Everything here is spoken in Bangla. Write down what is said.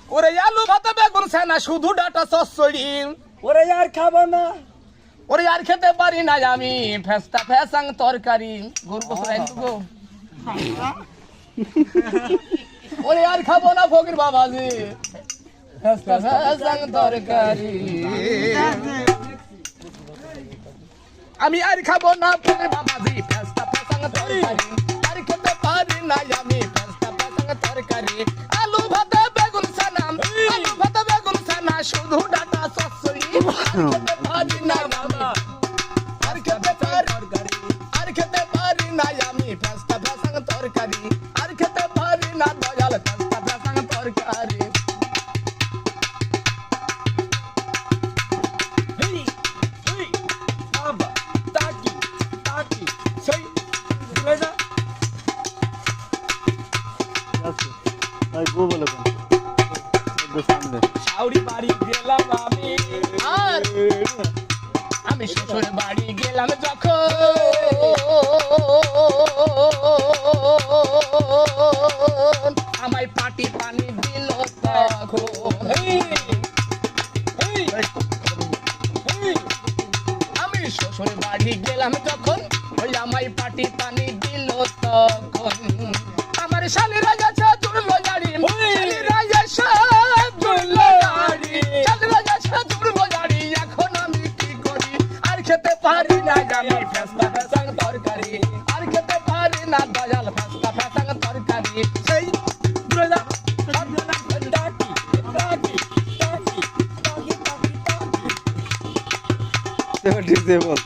ওরে আলু ভাতে বেগুন ছানা শুধু ডাটা চচ্চড়ি ওরে আর খাবো না। ওরে আর খেতে পারি না আমি ফেস্তা ফেসাং তরকারি গরু গোসরাই গো ওরে আর খাবো না ফকির বাবাজি ফেস্তা ফেসাং তরকারি আমি আর খাবো না ফকির বাবাজি ফেস্তা ফেসাং তরকারি আর খেতে পারি না আমি ফেস্তা ফেসাং তরকারি আলু ভাতে বেগুন ছানা শুধু ডাটা চচ্চড়ি খেতে পারি না বাবা আর খেতে পারি না আমি ফেস্তা ফেসাং তরকারি আর খেতে পারি না দয়াল ফেস্তা ফেসাং তরকারি হেই হেই বাবা তাকি তাকি সেই বুঝা আছে ভাই গো বলে কোন সামনে শাওরি বাড়ি গেলাম আমি আর আমি শ্বশুর বাড়ি গেলাম যখন আমায় পাটি পানি দিল তখন আমি শ্বশুর বাড়ি গেলাম যখন ওই আমায় পাটি পানি দিল তখন আমার শালিরা গেছে জুড়লো গাড়ি শালিরা গেছে জুড়লো গাড়ি শালিরা গেছে জুড়লো গাড়ি এখন আমি কি করি আর খেতে পারি না আমি ফেস্তা ফেসাং তরকারি আর খেতে পারি না দয়াল ফেস্তা ফেসাং তরকারি সেই বুঝা তাকি তাকি তাকি তাকি তাকি ঠিক আছে বল